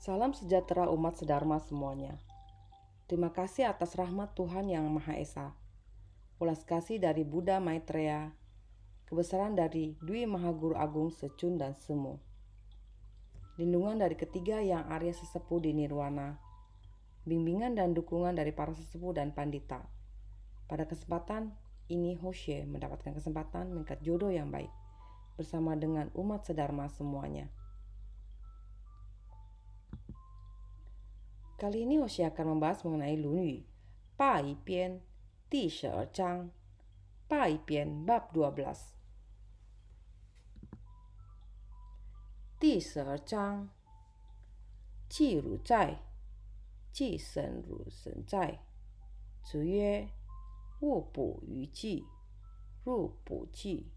Salam sejahtera umat sedharma semuanya. Terima kasih atas rahmat Tuhan Yang Maha Esa. Ulas kasih dari Buddha Maitreya, kebesaran dari Dwi Mahaguru Agung Secun dan Semu. Lindungan dari ketiga yang Arya sesepuh di Nirwana. Bimbingan dan dukungan dari para sesepuh dan pandita. Pada kesempatan ini Hoshe mendapatkan kesempatan mengikat jodoh yang baik bersama dengan umat sedharma semuanya. Kali ini Hosea akan membahas mengenai Lunyu, Pai Pian, Di 12 章, Pai Pian bab 12. Di 12章, 记汝在，既生汝神在。子曰：勿补于祭，入补祭。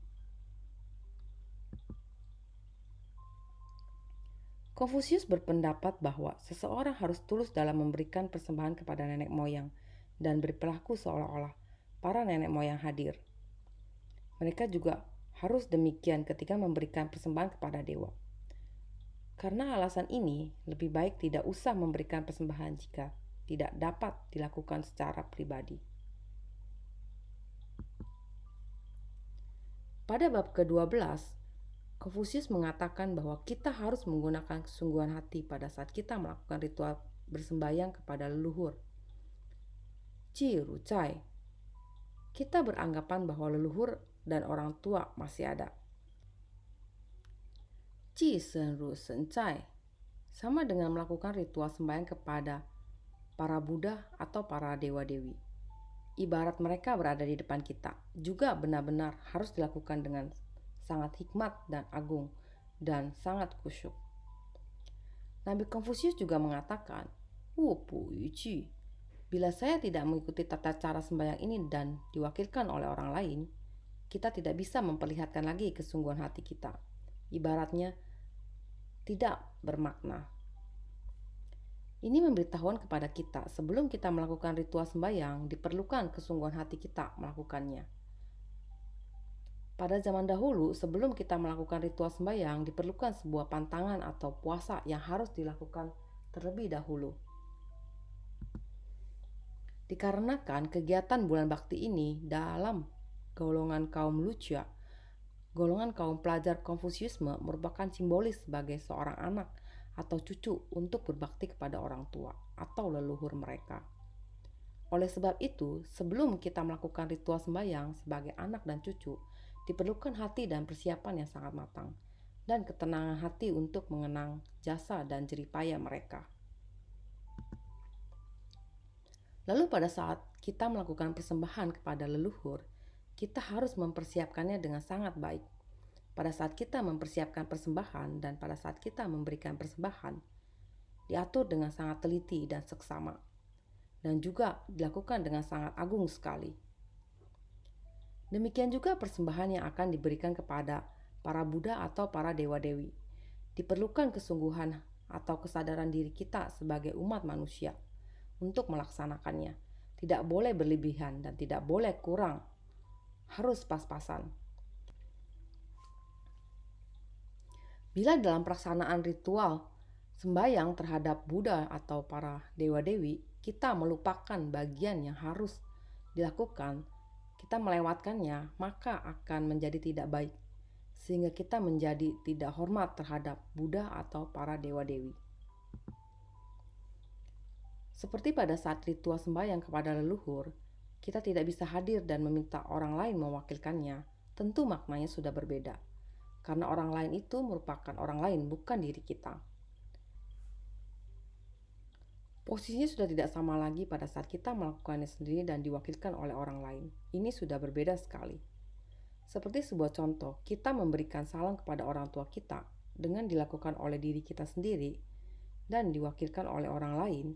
Konfusius berpendapat bahwa seseorang harus tulus dalam memberikan persembahan kepada nenek moyang dan berperilaku seolah-olah para nenek moyang hadir. Mereka juga harus demikian ketika memberikan persembahan kepada dewa. Karena alasan ini, lebih baik tidak usah memberikan persembahan jika tidak dapat dilakukan secara pribadi. Pada bab ke-12, Konfusius mengatakan bahwa kita harus menggunakan kesungguhan hati pada saat kita melakukan ritual bersembayang kepada leluhur. Ji Ru Zai. Kita beranggapan bahwa leluhur dan orang tua masih ada. Ji Shen Ru Shen Zai. Sama dengan melakukan ritual sembahyang kepada para Buddha atau para dewa-dewi. Ibarat mereka berada di depan kita, juga benar-benar harus dilakukan dengan sangat hikmat dan agung, dan sangat khusyuk. Nabi Konfusius juga mengatakan, Wu Pu Yu Qi. Bila saya tidak mengikuti tata cara sembahyang ini dan diwakilkan oleh orang lain, kita tidak bisa memperlihatkan lagi kesungguhan hati kita. Ibaratnya, tidak bermakna. Ini memberitahuan kepada kita, sebelum kita melakukan ritual sembahyang, diperlukan kesungguhan hati kita melakukannya. Pada zaman dahulu, sebelum kita melakukan ritual sembahyang, diperlukan sebuah pantangan atau puasa yang harus dilakukan terlebih dahulu. Dikarenakan kegiatan bulan bakti ini dalam golongan kaum Lucia, golongan kaum pelajar Konfusiusme merupakan simbolis sebagai seorang anak atau cucu untuk berbakti kepada orang tua atau leluhur mereka. Oleh sebab itu, sebelum kita melakukan ritual sembahyang sebagai anak dan cucu, diperlukan hati dan persiapan yang sangat matang, dan ketenangan hati untuk mengenang jasa dan jeripaya mereka. Lalu pada saat kita melakukan persembahan kepada leluhur, kita harus mempersiapkannya dengan sangat baik. Pada saat kita mempersiapkan persembahan dan pada saat kita memberikan persembahan, diatur dengan sangat teliti dan seksama, dan juga dilakukan dengan sangat agung sekali. Demikian juga persembahan yang akan diberikan kepada para Buddha atau para dewa-dewi. Diperlukan kesungguhan atau kesadaran diri kita sebagai umat manusia untuk melaksanakannya. Tidak boleh berlebihan dan tidak boleh kurang. Harus pas-pasan. Bila dalam pelaksanaan ritual sembahyang terhadap Buddha atau para dewa-dewi, kita melupakan bagian yang harus dilakukan, kita melewatkannya, maka akan menjadi tidak baik, sehingga kita menjadi tidak hormat terhadap Buddha atau para dewa-dewi. Seperti pada saat ritual sembahyang kepada leluhur, kita tidak bisa hadir dan meminta orang lain mewakilkannya. Tentu maknanya sudah berbeda, karena orang lain itu merupakan orang lain, bukan diri kita. Posisinya sudah tidak sama lagi pada saat kita melakukannya sendiri dan diwakilkan oleh orang lain. Ini sudah berbeda sekali. Seperti sebuah contoh, kita memberikan salam kepada orang tua kita dengan dilakukan oleh diri kita sendiri dan diwakilkan oleh orang lain.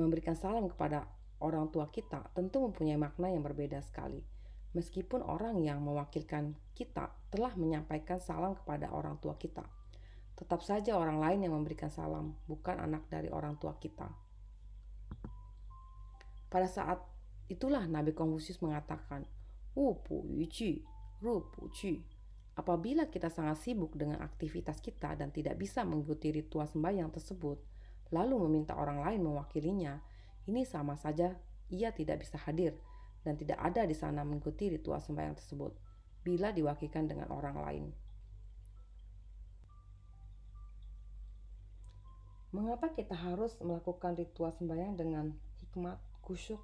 Memberikan salam kepada orang tua kita tentu mempunyai makna yang berbeda sekali. Meskipun orang yang mewakilkan kita telah menyampaikan salam kepada orang tua kita, tetap saja orang lain yang memberikan salam, bukan anak dari orang tua kita. Pada saat itulah Nabi Konfusius mengatakan, Wu Pu Yu Qi, Ru Pu Qi. Apabila kita sangat sibuk dengan aktivitas kita dan tidak bisa mengikuti ritual sembahyang tersebut, lalu meminta orang lain mewakilinya, ini sama saja ia tidak bisa hadir dan tidak ada di sana mengikuti ritual sembahyang tersebut bila diwakilkan dengan orang lain. Mengapa kita harus melakukan ritual sembahyang dengan hikmat, khusyuk,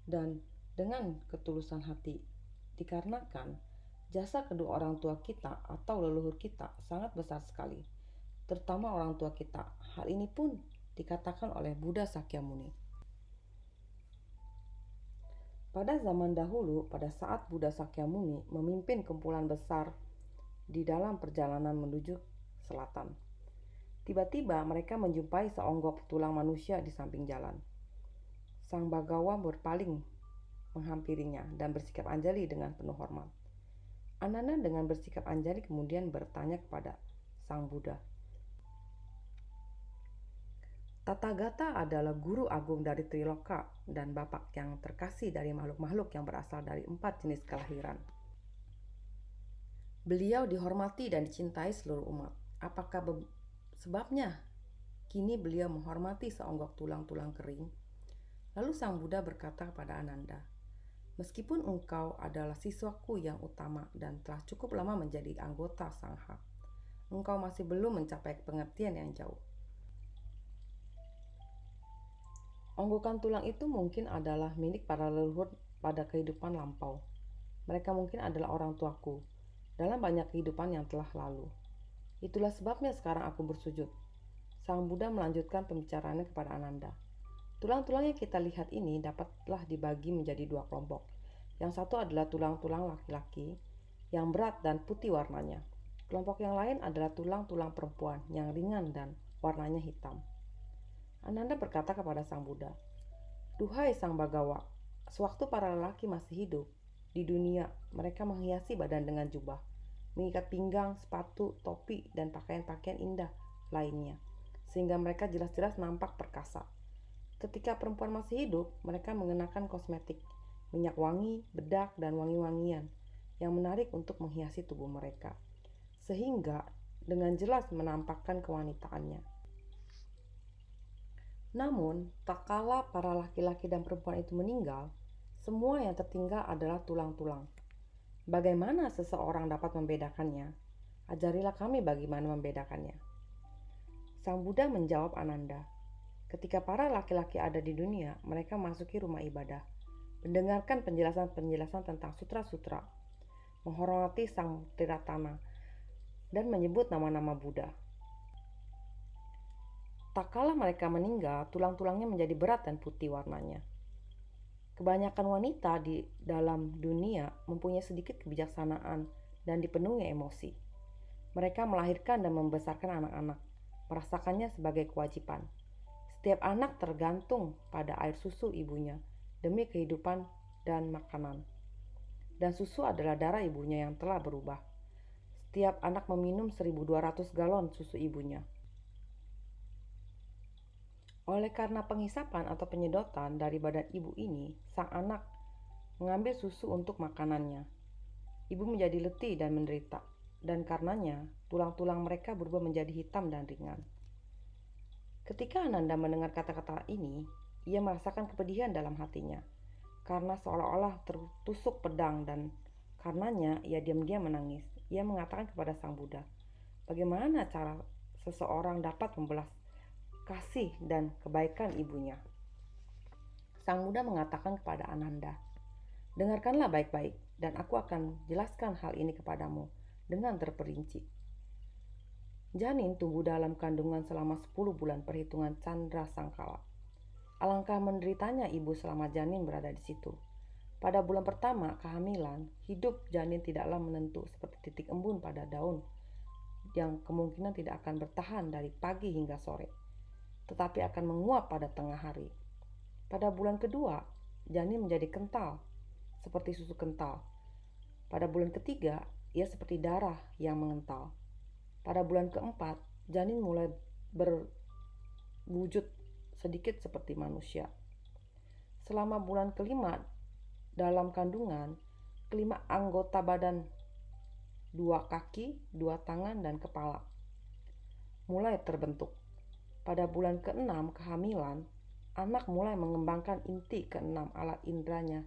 dan dengan ketulusan hati? Dikarenakan jasa kedua orang tua kita atau leluhur kita sangat besar sekali, terutama orang tua kita. Hal ini pun dikatakan oleh Buddha Sakyamuni. Pada zaman dahulu, pada saat Buddha Sakyamuni memimpin kumpulan besar di dalam perjalanan menuju selatan, tiba-tiba mereka menjumpai seonggok tulang manusia di samping jalan. Sang Bagawa berpaling menghampirinya dan bersikap anjali dengan penuh hormat. Ananda dengan bersikap anjali kemudian bertanya kepada Sang Buddha, Tathagata adalah guru agung dari Triloka dan bapak yang terkasih dari makhluk-makhluk yang berasal dari 4 jenis kelahiran. Beliau dihormati dan dicintai seluruh umat. Apakah sebabnya kini beliau menghormati seonggok tulang-tulang kering? Lalu Sang Buddha berkata kepada Ananda, meskipun engkau adalah siswaku yang utama dan telah cukup lama menjadi anggota Sangha, engkau masih belum mencapai pengertian yang jauh. Onggokan tulang itu mungkin adalah milik para leluhur pada kehidupan lampau. Mereka mungkin adalah orang tuaku dalam banyak kehidupan yang telah lalu. Itulah sebabnya sekarang aku bersujud. Sang Buddha melanjutkan pembicaraannya kepada Ananda. Tulang-tulang yang kita lihat ini dapatlah dibagi menjadi 2 kelompok. Yang satu adalah tulang-tulang laki-laki yang berat dan putih warnanya. Kelompok yang lain adalah tulang-tulang perempuan yang ringan dan warnanya hitam. Ananda berkata kepada Sang Buddha, duhai Sang Bagawa, sewaktu para lelaki masih hidup di dunia, mereka menghiasi badan dengan jubah, mengikat pinggang, sepatu, topi, dan pakaian-pakaian indah lainnya, sehingga mereka jelas-jelas nampak perkasa. Ketika perempuan masih hidup, mereka mengenakan kosmetik, minyak wangi, bedak, dan wangi-wangian yang menarik untuk menghiasi tubuh mereka, sehingga dengan jelas menampakkan kewanitaannya. Namun, tak kala para laki-laki dan perempuan itu meninggal, semua yang tertinggal adalah tulang-tulang. Bagaimana seseorang dapat membedakannya? Ajarilah kami bagaimana membedakannya. Sang Buddha menjawab Ananda, ketika para laki-laki ada di dunia, mereka masuki rumah ibadah, mendengarkan penjelasan-penjelasan tentang sutra-sutra, menghormati Sang Triratana, dan menyebut nama-nama Buddha. Tak kala mereka meninggal, tulang-tulangnya menjadi berat dan putih warnanya. Kebanyakan wanita di dalam dunia mempunyai sedikit kebijaksanaan dan dipenuhi emosi. Mereka melahirkan dan membesarkan anak-anak, merasakannya sebagai kewajiban. Setiap anak tergantung pada air susu ibunya demi kehidupan dan makanan. Dan susu adalah darah ibunya yang telah berubah. Setiap anak meminum 1.200 galon susu ibunya. Oleh karena penghisapan atau penyedotan dari badan ibu ini, sang anak mengambil susu untuk makanannya. Ibu menjadi letih dan menderita, dan karenanya tulang-tulang mereka berubah menjadi hitam dan ringan. Ketika Ananda mendengar kata-kata ini, ia merasakan kepedihan dalam hatinya, karena seolah-olah tertusuk pedang, dan karenanya ia diam-diam menangis. Ia mengatakan kepada Sang Buddha, bagaimana cara seseorang dapat membelas kasih dan kebaikan ibunya? Sang Buddha mengatakan kepada Ananda, dengarkanlah baik-baik dan aku akan jelaskan hal ini kepadamu dengan terperinci. Janin tumbuh dalam kandungan selama 10 bulan perhitungan Candra Sangkala. Alangkah menderitanya ibu selama janin berada di situ. Pada bulan pertama kehamilan, hidup janin tidaklah menentu seperti titik embun pada daun yang kemungkinan tidak akan bertahan dari pagi hingga sore, tetapi akan menguap pada tengah hari. Pada bulan kedua, janin menjadi kental, seperti susu kental. Pada bulan ketiga, ia seperti darah yang mengental. Pada bulan keempat, janin mulai berwujud sedikit seperti manusia. Selama bulan kelima dalam kandungan, kelima anggota badan 2 kaki, 2 tangan, dan kepala mulai terbentuk. Pada bulan ke-6 kehamilan, anak mulai mengembangkan inti ke-6 alat inderanya,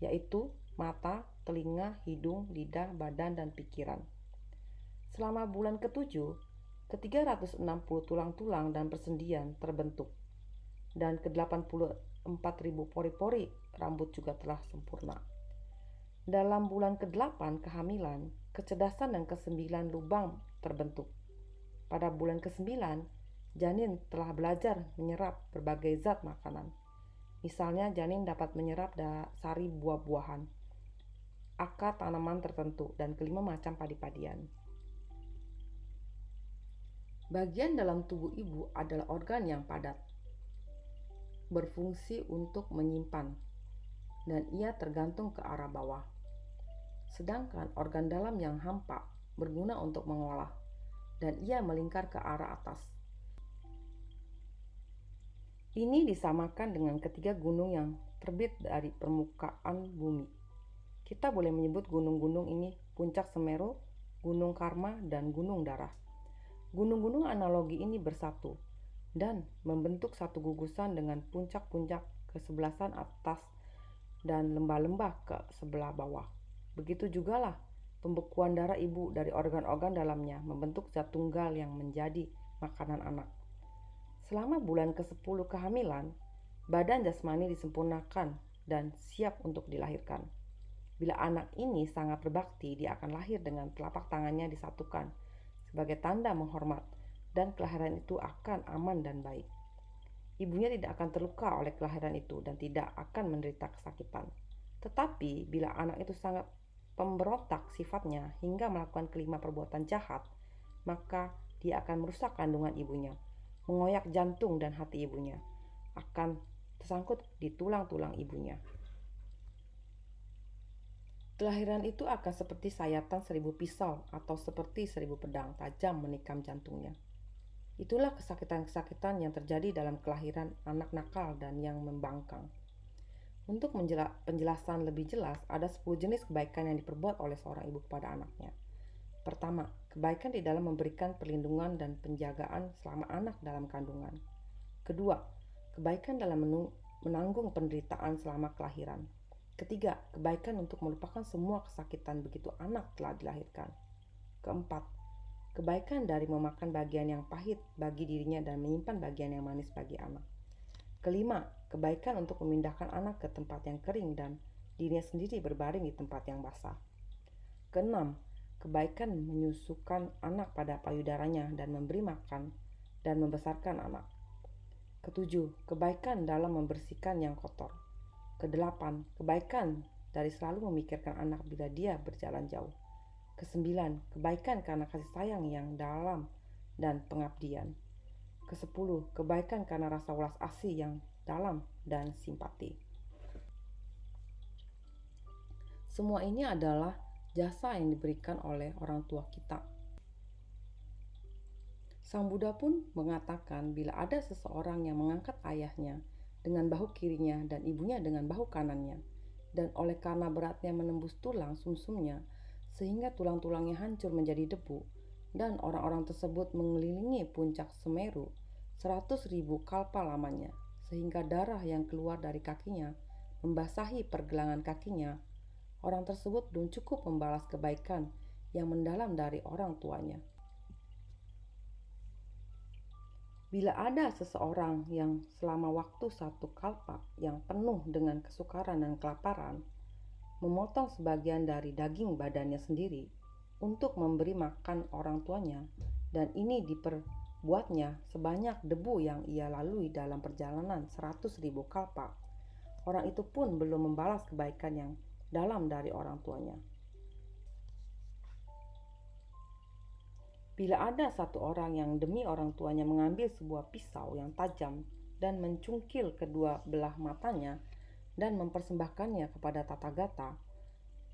yaitu mata, telinga, hidung, lidah, badan, dan pikiran. Selama bulan ke-7, ke-360 tulang-tulang dan persendian terbentuk, dan ke-84.000 pori-pori rambut juga telah sempurna. Dalam bulan ke-8 kehamilan, kecerdasan dan ke-9 lubang terbentuk. Pada bulan ke-9, janin telah belajar menyerap berbagai zat makanan. Misalnya, janin dapat menyerap sari buah-buahan, akar tanaman tertentu, dan ke-5 macam padi-padian. Bagian dalam tubuh ibu adalah organ yang padat, berfungsi untuk menyimpan, dan ia tergantung ke arah bawah. Sedangkan organ dalam yang hampa berguna untuk mengolah, dan ia melingkar ke arah atas. Ini disamakan dengan ketiga gunung yang terbit dari permukaan bumi. Kita boleh menyebut gunung-gunung ini Puncak Semeru, Gunung Karma, dan Gunung Darah. Gunung-gunung analogi ini bersatu dan membentuk satu gugusan dengan puncak-puncak ke sebelahan atas dan lembah-lembah ke sebelah bawah. Begitu jugalah pembekuan darah ibu dari organ-organ dalamnya membentuk zat tunggal yang menjadi makanan anak. Selama bulan ke-10 kehamilan, badan jasmani disempurnakan dan siap untuk dilahirkan. Bila anak ini sangat berbakti, dia akan lahir dengan telapak tangannya disatukan sebagai tanda menghormat, dan kelahiran itu akan aman dan baik. Ibunya tidak akan terluka oleh kelahiran itu dan tidak akan menderita kesakitan. Tetapi bila anak itu sangat pemberontak sifatnya hingga melakukan kelima perbuatan jahat, maka dia akan merusak kandungan ibunya, mengoyak jantung dan hati ibunya, akan tersangkut di tulang-tulang ibunya. Kelahiran itu akan seperti sayatan 1000 pisau atau seperti 1000 pedang tajam menikam jantungnya. Itulah kesakitan-kesakitan yang terjadi dalam kelahiran anak nakal dan yang membangkang. Untuk penjelasan lebih jelas, ada 10 jenis kebaikan yang diperbuat oleh seorang ibu kepada anaknya. Pertama, kebaikan di dalam memberikan perlindungan dan penjagaan selama anak dalam kandungan. Kedua, kebaikan dalam menanggung penderitaan selama kelahiran. Ketiga, kebaikan untuk melupakan semua kesakitan begitu anak telah dilahirkan. Keempat, kebaikan dari memakan bagian yang pahit bagi dirinya dan menyimpan bagian yang manis bagi anak. Kelima, kebaikan untuk memindahkan anak ke tempat yang kering dan dirinya sendiri berbaring di tempat yang basah. Keenam, kebaikan menyusukan anak pada payudaranya dan memberi makan dan membesarkan anak. Ketujuh, kebaikan dalam membersihkan yang kotor. Kedelapan, kebaikan dari selalu memikirkan anak bila dia berjalan jauh. Kesembilan, kebaikan karena kasih sayang yang dalam dan pengabdian. Kesepuluh, kebaikan karena rasa welas asih yang dalam dan simpati. Semua ini adalah jasa yang diberikan oleh orang tua kita. Sang Buddha pun mengatakan bila ada seseorang yang mengangkat ayahnya dengan bahu kirinya dan ibunya dengan bahu kanannya, dan oleh karena beratnya menembus tulang sumsumnya sehingga tulang-tulangnya hancur menjadi debu, dan orang-orang tersebut mengelilingi puncak Semeru 100.000 kalpa lamanya, sehingga darah yang keluar dari kakinya membasahi pergelangan kakinya, orang tersebut belum cukup membalas kebaikan yang mendalam dari orang tuanya. Bila ada seseorang yang selama waktu satu kalpa yang penuh dengan kesukaran dan kelaparan, memotong sebagian dari daging badannya sendiri untuk memberi makan orang tuanya, dan ini diperbuatnya sebanyak debu yang ia lalui dalam perjalanan 100.000 kalpa, orang itu pun belum membalas kebaikan yang dalam dari orang tuanya. Bila ada satu orang yang demi orang tuanya mengambil sebuah pisau yang tajam dan mencungkil kedua belah matanya dan mempersembahkannya kepada Tathagata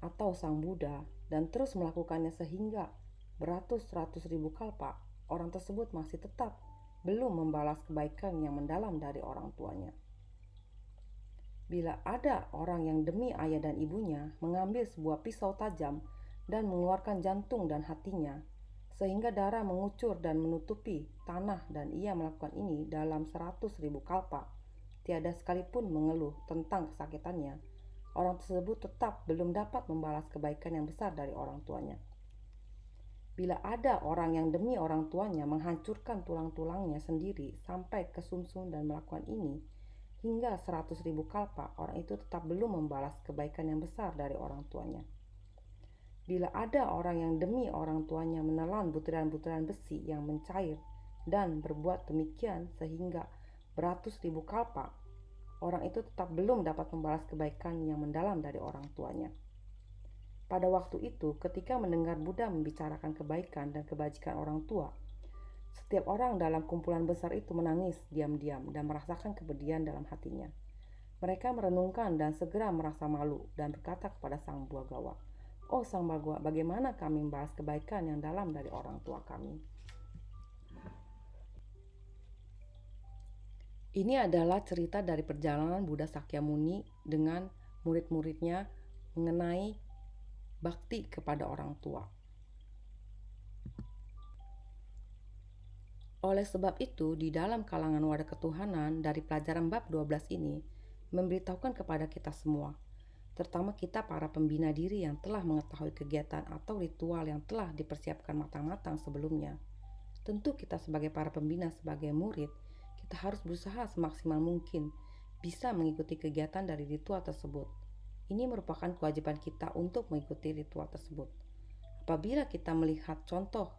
atau Sang Buddha dan terus melakukannya sehingga beratus-ratus ribu kalpa, orang tersebut masih tetap belum membalas kebaikan yang mendalam dari orang tuanya. Bila ada orang yang demi ayah dan ibunya mengambil sebuah pisau tajam dan mengeluarkan jantung dan hatinya, sehingga darah mengucur dan menutupi tanah, dan ia melakukan ini dalam 100.000 kalpa, tiada sekalipun mengeluh tentang kesakitannya, orang tersebut tetap belum dapat membalas kebaikan yang besar dari orang tuanya. Bila ada orang yang demi orang tuanya menghancurkan tulang-tulangnya sendiri sampai ke sumsum dan melakukan ini hingga 100.000 kalpa, orang itu tetap belum membalas kebaikan yang besar dari orang tuanya. Bila ada orang yang demi orang tuanya menelan butiran-butiran besi yang mencair dan berbuat demikian sehingga beratus ribu kalpa, orang itu tetap belum dapat membalas kebaikan yang mendalam dari orang tuanya. Pada waktu itu, ketika mendengar Buddha membicarakan kebaikan dan kebajikan orang tua, setiap orang dalam kumpulan besar itu menangis diam-diam dan merasakan kepedihan dalam hatinya. Mereka merenungkan dan segera merasa malu dan berkata kepada Sang Buagawa, "Oh Sang Bagwa, bagaimana kami membalas kebaikan yang dalam dari orang tua kami?" Ini adalah cerita dari perjalanan Buddha Sakyamuni dengan murid-muridnya mengenai bakti kepada orang tua. Oleh sebab itu, di dalam kalangan wadah ketuhanan dari pelajaran bab 12 ini memberitahukan kepada kita semua, terutama kita para pembina diri yang telah mengetahui kegiatan atau ritual yang telah dipersiapkan matang-matang sebelumnya. Tentu kita sebagai para pembina, sebagai murid, kita harus berusaha semaksimal mungkin bisa mengikuti kegiatan dari ritual tersebut. Ini merupakan kewajiban kita untuk mengikuti ritual tersebut. Apabila kita melihat contoh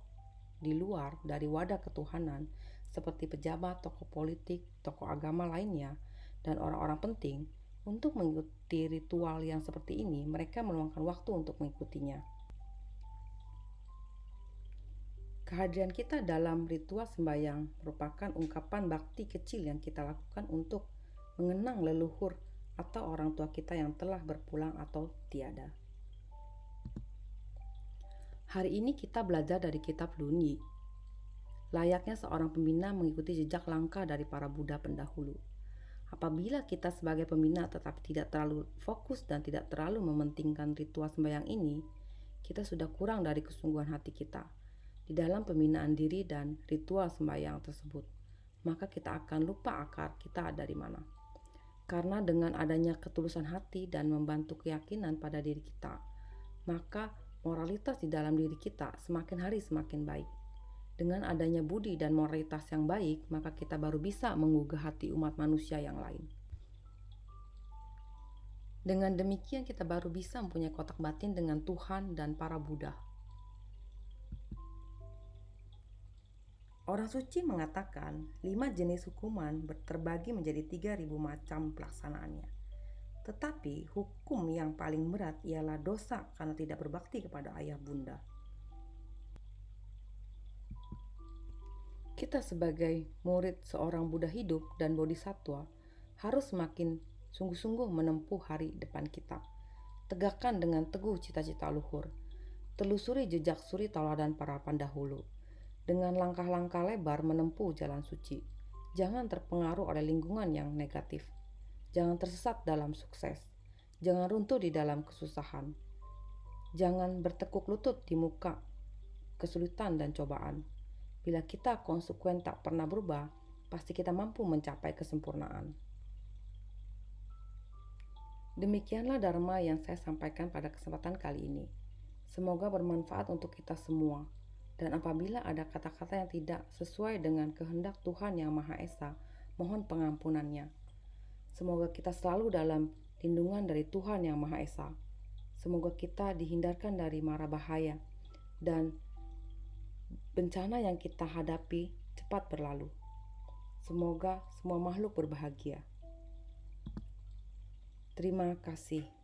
di luar dari wadah ketuhanan seperti pejabat, tokoh politik, tokoh agama lainnya, dan orang-orang penting, untuk mengikuti ritual yang seperti ini, mereka meluangkan waktu untuk mengikutinya. Kehadiran kita dalam ritual sembahyang merupakan ungkapan bakti kecil yang kita lakukan untuk mengenang leluhur atau orang tua kita yang telah berpulang atau tiada. Hari ini kita belajar dari kitab Lunyi. Layaknya seorang pembina mengikuti jejak langkah dari para Buddha pendahulu. Apabila kita sebagai pembina tetapi tidak terlalu fokus dan tidak terlalu mementingkan ritual sembahyang ini, kita sudah kurang dari kesungguhan hati kita di dalam pembinaan diri dan ritual sembahyang tersebut. Maka kita akan lupa akar kita dari mana. Karena dengan adanya ketulusan hati dan membantu keyakinan pada diri kita, maka moralitas di dalam diri kita semakin hari semakin baik. Dengan adanya budi dan moralitas yang baik, maka kita baru bisa menggugah hati umat manusia yang lain. Dengan demikian kita baru bisa mempunyai kotak batin dengan Tuhan dan para Buddha. Orang suci mengatakan 5 jenis hukuman terbagi menjadi 3.000 macam pelaksanaannya. Tetapi hukum yang paling berat ialah dosa karena tidak berbakti kepada ayah bunda. Kita sebagai murid seorang Buddha hidup dan Bodhisattva harus semakin sungguh-sungguh menempuh hari depan kita. Tegakkan dengan teguh cita-cita luhur. Telusuri jejak suri tauladan para pendahulu. Dengan langkah-langkah lebar menempuh jalan suci. Jangan terpengaruh oleh lingkungan yang negatif. Jangan tersesat dalam sukses. Jangan runtuh di dalam kesusahan. Jangan bertekuk lutut di muka kesulitan dan cobaan. Bila kita konsekuen tak pernah berubah, pasti kita mampu mencapai kesempurnaan. Demikianlah Dharma yang saya sampaikan pada kesempatan kali ini. Semoga bermanfaat untuk kita semua. Dan apabila ada kata-kata yang tidak sesuai dengan kehendak Tuhan Yang Maha Esa, mohon pengampunannya. Semoga kita selalu dalam lindungan dari Tuhan Yang Maha Esa. Semoga kita dihindarkan dari mara bahaya dan bencana yang kita hadapi cepat berlalu. Semoga semua makhluk berbahagia. Terima kasih.